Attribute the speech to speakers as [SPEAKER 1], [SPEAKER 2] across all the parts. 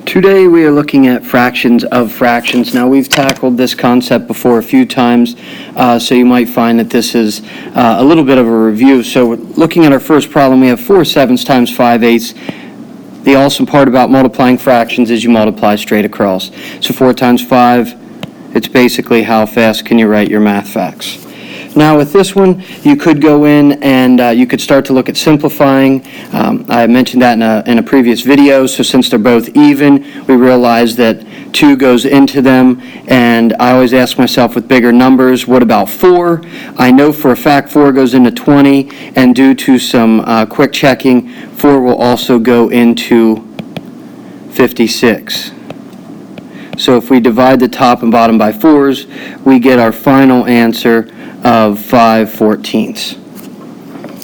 [SPEAKER 1] Today we are looking at fractions of fractions. Now we've tackled this concept before a few times, so you might find that this is a little bit of a review. So looking at our first problem, we have 4/7 times 5/8. The awesome part about multiplying fractions is you multiply straight across. So 4 times 5, it's basically how fast can you write your math facts. Now with this one, you could go in and you could start to look at simplifying. I mentioned that in a previous video, so since they're both even, we realize that 2 goes into them, and I always ask myself with bigger numbers, what about 4? I know for a fact 4 goes into 20, and due to some quick checking, 4 will also go into 56. So if we divide the top and bottom by 4s, we get our final answer of 5/14.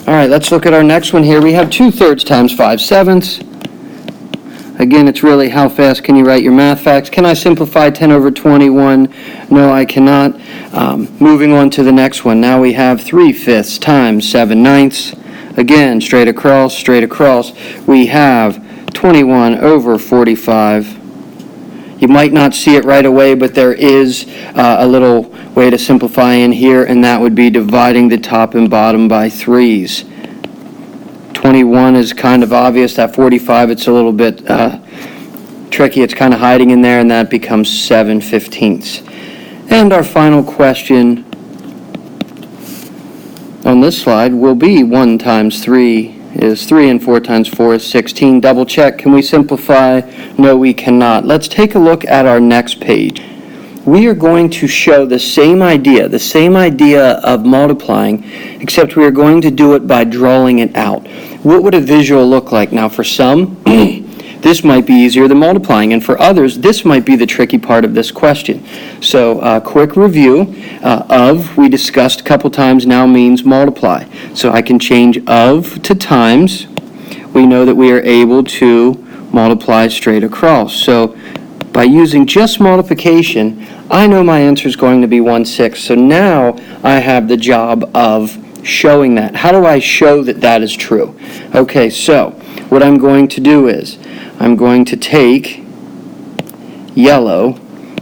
[SPEAKER 1] All right, let's look at our next one here. We have 2/3 times 5/7. Again, it's really how fast can you write your math facts. Can I simplify 10 over 21? No, I cannot. Moving on to the next one. Now we have 3/5 times 7/9. Again, straight across. We have 21 over 45. You might not see it right away, but there is a little way to simplify in here, and that would be dividing the top and bottom by 3s. 21 is kind of obvious. That 45, it's a little bit tricky. It's kind of hiding in there, and that becomes 7/15. And our final question on this slide will be 1 times 3 is 3, and 4 times 4 is 16. Double check. Can we simplify? No, we cannot. Let's take a look at our next page. We are going to show the same idea of multiplying, except we are going to do it by drawing it out. What would a visual look like? Now, for some, this might be easier than multiplying, and for others, this might be the tricky part of this question. So, quick review of, we discussed a couple times, now means multiply. So I can change of to times. We know that we are able to multiply straight across. So by using just multiplication, I know my answer is going to be 1/6. So now I have the job of showing that. How do I show that that is true? Okay, so what I'm going to do is I'm going to take yellow,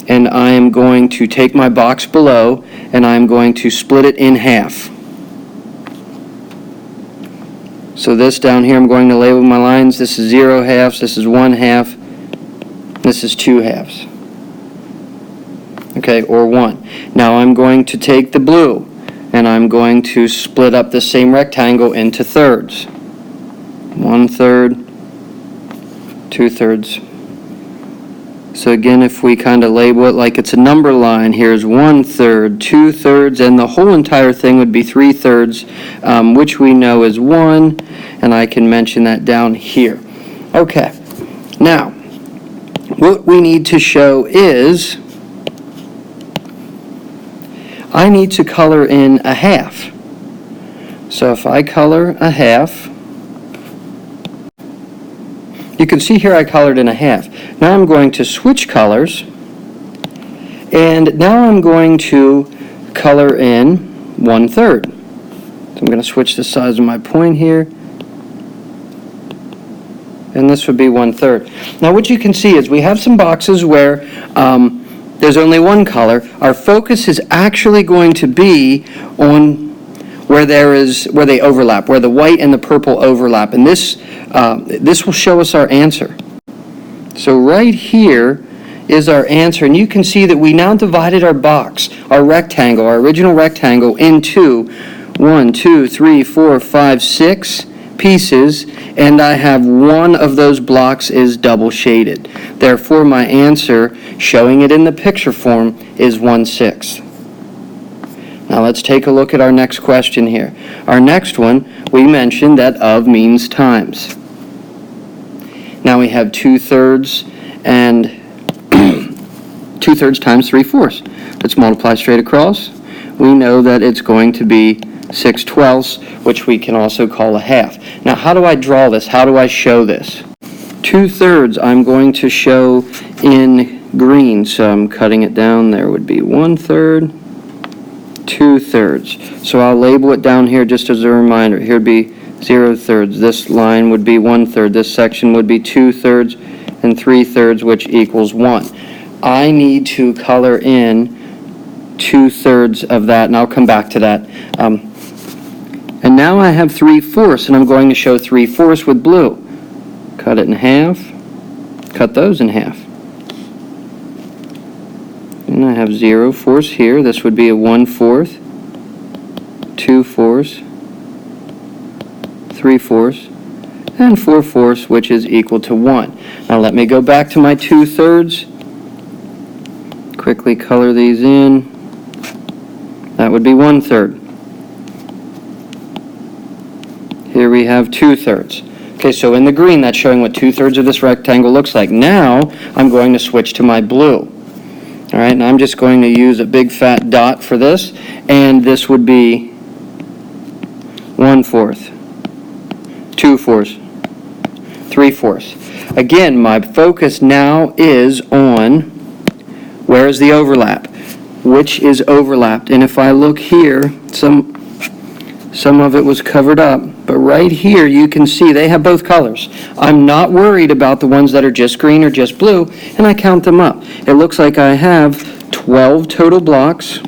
[SPEAKER 1] and I am going to take my box below, and I'm going to split it in half. So this down here, I'm going to label my lines. This is 0 halves, this is 1 half, this is 2 halves. Okay, or 1. Now I'm going to take the blue, and I'm going to split up the same rectangle into thirds. 1/3, 2/3. So again, if we kind of label it like it's a number line, here's 1/3, 2/3, and the whole entire thing would be 3/3, which we know is 1, and I can mention that down here. Okay, now, what we need to show is, I need to color in a half. So if I color a half, you can see here I colored in a half. Now I'm going to switch colors, and now I'm going to color in 1/3. So I'm going to switch the size of my point here, and this would be 1/3. Now what you can see is we have some boxes where there's only one color. Our focus is actually going to be on where they overlap, where the white and the purple overlap, and this will show us our answer. So right here is our answer, and you can see that we now divided our box, our rectangle, our original rectangle, into 1, 2, 3, 4, 5, 6 pieces, and I have one of those blocks is double shaded. Therefore, my answer, showing it in the picture form, is 1/6. Now let's take a look at our next question here. Our next one, we mentioned that of means times. Now we have 2/3 and 2/3 times 3/4. Let's multiply straight across. We know that it's going to be 6/12, which we can also call a half. Now how do I draw this? How do I show this? 2/3 I'm going to show in green, so I'm cutting it down. There would be 1/3, 2/3. So I'll label it down here just as a reminder. Here would be 0/3. This line would be 1/3. This section would be 2/3 and 3/3, which equals 1. I need to color in 2/3 of that, and I'll come back to that. And now I have 3/4, and I'm going to show 3/4 with blue. Cut it in half. Cut those in half. And I have 0/4 here. This would be a 1/4, 2/4, 3/4, and 4/4, which is equal to 1. Now let me go back to my 2/3. Quickly color these in. That would be 1/3. Here we have 2/3. Okay, so in the green, that's showing what 2/3 of this rectangle looks like. Now, I'm going to switch to my blue. All right, and I'm just going to use a big fat dot for this, and this would be 1/4, 2/4, 3/4. Again, my focus now is on where is the overlap, which is overlapped. And if I look here, some of it was covered up, but right here you can see they have both colors. I'm not worried about the ones that are just green or just blue, and I count them up. It looks like I have 12 total blocks,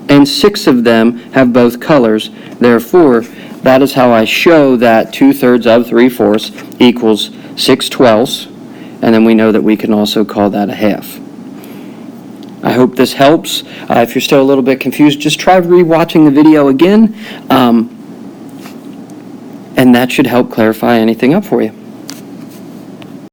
[SPEAKER 1] and 6 of them have both colors. Therefore, that is how I show that 2/3 of 3/4 equals 6/12, and then we know that we can also call that a half. I hope this helps. If you're still a little bit confused, just try re-watching the video again, and that should help clarify anything up for you.